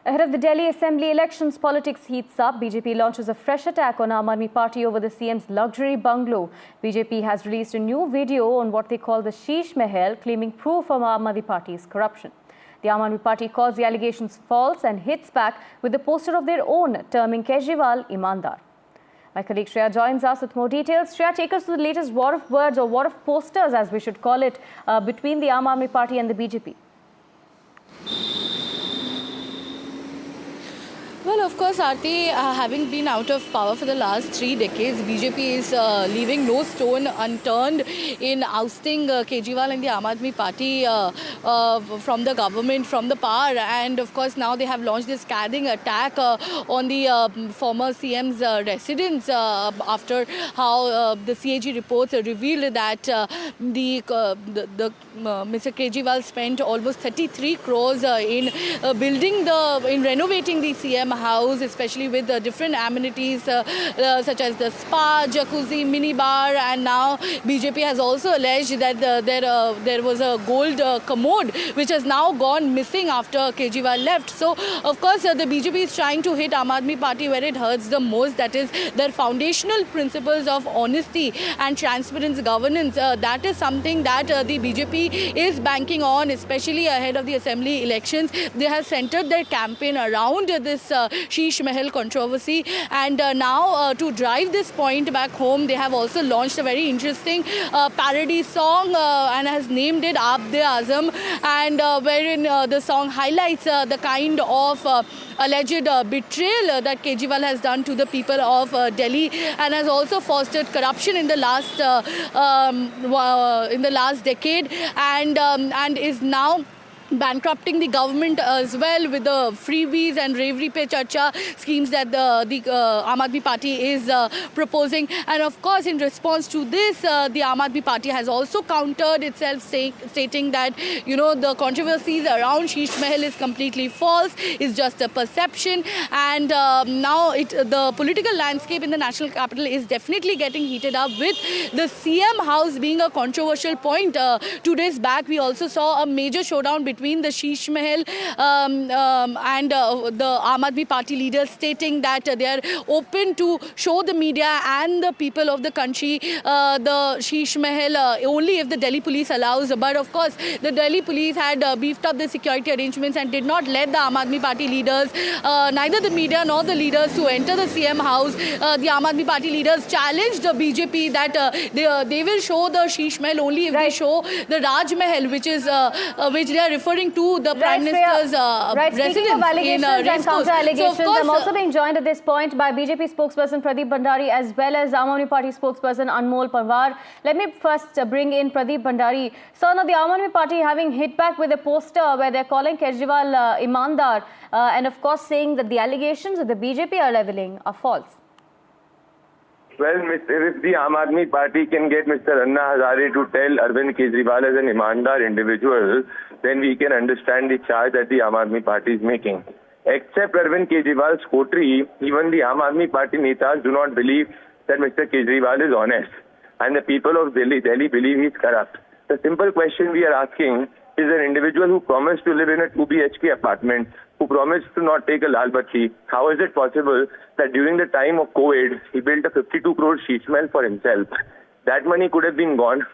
Ahead of the Delhi Assembly elections, politics heats up. BJP launches a fresh attack on Aam Aadmi Party over the CM's luxury bungalow. BJP has released a new video on what they call the Sheesh Mahal, claiming proof of Aam Aadmi Party's corruption. The Aam Aadmi Party calls the allegations false and hits back with a poster of their own, terming Kejriwal Imandar. My colleague Shreya joins us with more details. Shreya, take us to the latest war of words, or war of posters as we should call it, between the Aam Aadmi Party and the BJP. Well, of course, Aarti, having been out of power for the last 3 decades, BJP is leaving no stone unturned in ousting Kejriwal and the Aam Aadmi Party from the government, from the power. And of course, now they have launched this scathing attack on the former CM's residence after how the CAG reports revealed that Mr. Kejriwal spent almost 33 crores in renovating the CM house, especially with different amenities such as the spa, jacuzzi, mini bar, and now BJP has also alleged that there was a gold commode which has now gone missing after Kejriwal left. So, of course, the BJP is trying to hit Aam Aadmi Party where it hurts the most, that is their foundational principles of honesty and transparent governance. That is something that the BJP is banking on, especially ahead of the assembly elections. They have centered their campaign around this Sheesh Mahal controversy, and now to drive this point back home, they have also launched a very interesting parody song and has named it Aap De Azam, and wherein the song highlights the kind of alleged betrayal that Kejriwal has done to the people of Delhi, and has also fostered corruption in the last decade, and is now bankrupting the government as well with the freebies and Revri Pe Charcha schemes that the Aam Aadmi Party is proposing. And of course, in response to this, the Aam Aadmi Party has also countered itself, stating that, you know, the controversies around Sheesh Mahal is completely false, is just a perception. And now the political landscape in the national capital is definitely getting heated up, with the CM house being a controversial point. 2 days back, we also saw a major showdown between the Sheesh Mahal and the Aam Aadmi Party leaders, stating that they are open to show the media and the people of the country the Sheesh Mahal only if the Delhi police allows. But of course, the Delhi police had beefed up the security arrangements and did not let the Aam Aadmi Party leaders, neither the media nor the leaders, to enter the CM house. The Aam Aadmi Party leaders challenged the BJP that they will show the Sheesh Mahal only if they show the Raj Mahal, which they are referring to the Prime Minister's residence. Speaking of allegations and counter-allegations, so I'm also being joined at this point by BJP spokesperson Pradeep Bhandari as well as Aam Aadmi Party spokesperson Anmol Panwar. Let me first bring in Pradeep Bhandari. So now the Aam Aadmi Party having hit back with a poster where they're calling Kejriwal Imandar and of course saying that the allegations that the BJP are levelling are false. Well, if the Aam Aadmi Party can get Mr. Anna Hazare to tell Arvind Kejriwal as an Imandar individual, then we can understand the charge that the Aam Aadmi Party is making. Except Arvind Kejriwal's coterie, even the Aam Aadmi Party netas do not believe that Mr. Kejriwal is honest. And the people of Delhi believe he is corrupt. The simple question we are asking is an individual who promised to live in a 2 BHK apartment, who promised to not take a Lal Batti. How is it possible that during the time of COVID, he built a 52 crore Sheesh Mahal for himself? That money could have been gone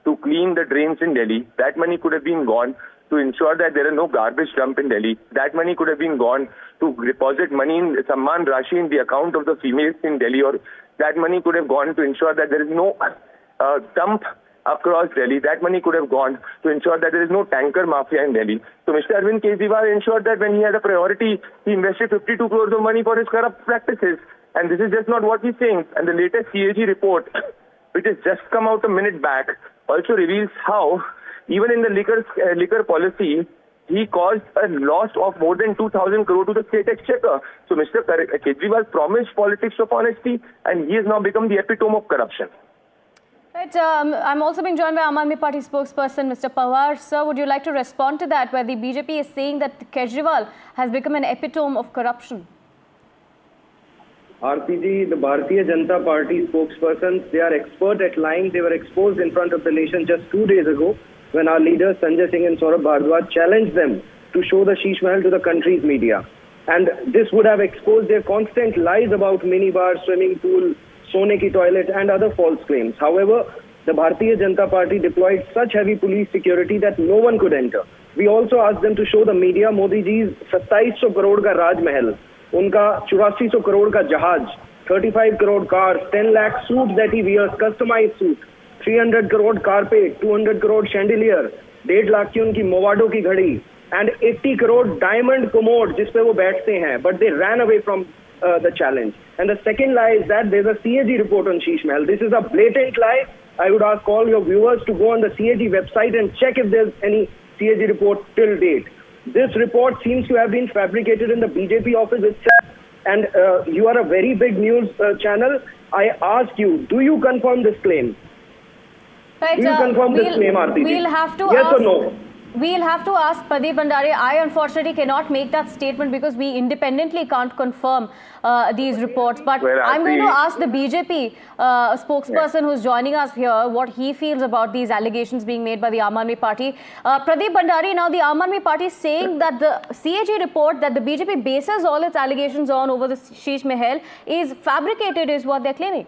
to clean the drains in Delhi. That money could have been gone to ensure that there are no garbage dump in Delhi. That money could have been gone to deposit money in Samman Rashi in the account of the females in Delhi, or that money could have gone to ensure that there is no dump across Delhi. That money could have gone to ensure that there is no tanker mafia in Delhi. So Mr. Arvind Kejriwal ensured that when he had a priority, he invested 52 crores of money for his corrupt practices. And this is just not what he's saying. And the latest CAG report, which has just come out a minute back, also reveals how, even in the liquor policy, he caused a loss of more than 2,000 crore to the state exchequer. So Mr. Kejriwal promised politics of honesty, and he has now become the epitome of corruption. Right, I'm also being joined by Aam Aadmi Party spokesperson Mr. Pawar. Sir, would you like to respond to that, where the BJP is saying that Kejriwal has become an epitome of corruption? RPG, the Bharatiya Janata Party spokespersons, they are expert at lying. They were exposed in front of the nation just 2 days ago when our leaders Sanjay Singh and Saurabh Bhardwaj challenged them to show the Sheesh Mahal to the country's media. And this would have exposed their constant lies about minibar, swimming pool, Sone ki toilet and other false claims. However, the Bharatiya Janata Party deployed such heavy police security that no one could enter. We also asked them to show the media Modi ji's 2700 crore ka Raj Mahal, unka 8400 crore ka jahaj, 35 crore cars, 10 lakh suits that he wears, customized suit, 300 crore carpet, 200 crore chandelier, 1.5 lakh की उनकी मोवाडो की घड़ी, and 80 crore diamond commode जिस पे वो बैठते हैं, but they ran away from the challenge. And the second lie is that there's a CAG report on Sheesh Mahal. This is a blatant lie. I would ask all your viewers to go on the CAG website and check if there's any CAG report till date. This report seems to have been fabricated in the BJP office itself. And you are a very big news channel. I ask you, do you confirm this claim? Right, Do you confirm this claim, Aarti? We'll have to yes ask, or no? We'll have to ask Pradeep Bhandari. I unfortunately cannot make that statement because we independently can't confirm these reports. But Well, I'm going to Aarti, ask the BJP spokesperson who's joining us here what he feels about these allegations being made by the Aam Aadmi Party. Pradeep Bhandari, now the Aam Aadmi Party is saying that the CAG report that the BJP bases all its allegations on over the Sheesh Mahal is fabricated, is what they're claiming.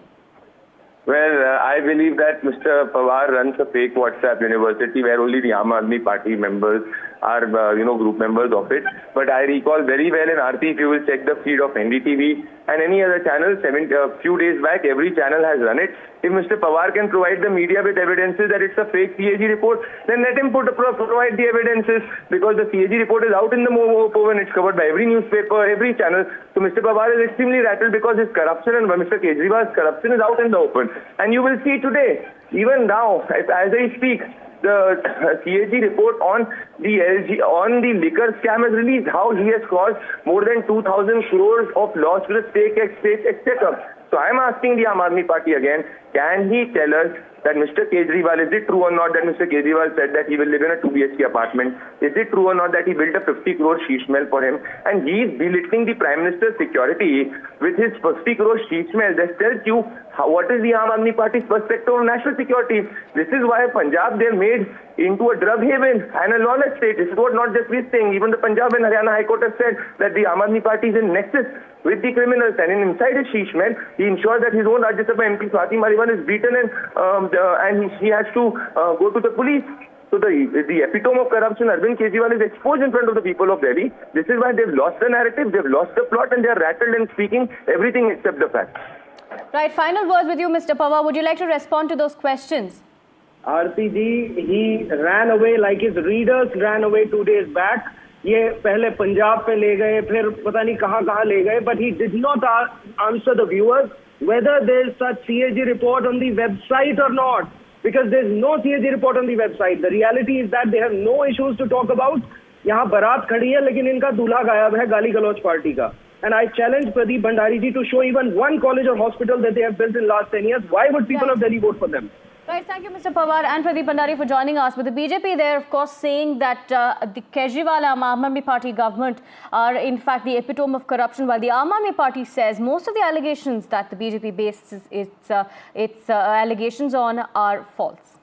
Well, I believe that Mr. Pawar runs a fake WhatsApp university where only the Aam Aadmi Party members are, group members of it. But I recall very well in Aarti, if you will check the feed of NDTV and any other channel, a few days back, every channel has run it. If Mr. Pawar can provide the media with evidences that it's a fake CAG report, then let him provide the evidences, because the CAG report is out in the open. It's covered by every newspaper, every channel. So Mr. Pawar is extremely rattled because his corruption and Mr. Kejriwal's corruption is out in the open. And you will see today, even now, as I speak, the CAG report on the liquor scam is released. How he has caused more than 2,000 crores of loss to the state exchequer. So I am asking the Aam Aadmi Party again, can he tell us that Mr. Kejriwal, is it true or not that Mr. Kejriwal said that he will live in a 2 BHK apartment? Is it true or not that he built a 50 crore Sheesh Mahal for him? And he is belittling the Prime Minister's security with his 50 crore Sheesh Mahal. That tells you what is the Aam Aadmi Party's perspective on national security. This is why Punjab, they're made into a drug haven and a lawless state. This is what not just we're saying. Even the Punjab and Haryana High Court have said that the Aam Aadmi Party is in nexus with the criminals, and inside his Sheesh Mahal, he ensures that his own Rajya Sabha MP Swati Maliwan is beaten and he has to go to the police. So the epitome of corruption, Arvind Kejriwal, is exposed in front of the people of Delhi. This is why they've lost the narrative, they've lost the plot, and they're rattled and speaking everything except the facts. Right, final words with you, Mr. Pawar. Would you like to respond to those questions? Aarti ji, he ran away like his readers ran away 2 days back. ये पहले पंजाब पे ले गए, फिर पता नहीं कहाँ ले गए, but he did not answer the viewers whether there is such CAG report on the website or not, because there is no CAG report on the website. The reality is that they have no issues to talk about. यहाँ बारात खड़ी है लेकिन इनका दूल्हा गायब है गाली गलौज पार्टी का. And I challenge Pradeep Bhandari ji to show even one college or hospital that they have built in last 10 years. Why would people of Delhi vote for them? Right, thank you, Mr. Pawar and Pradeep Bhandari, for joining us. But the BJP there, of course, saying that the Kejriwal Aam Aadmi Party government are in fact the epitome of corruption, while the Aam Aadmi Party says most of the allegations that the BJP bases its allegations on are false.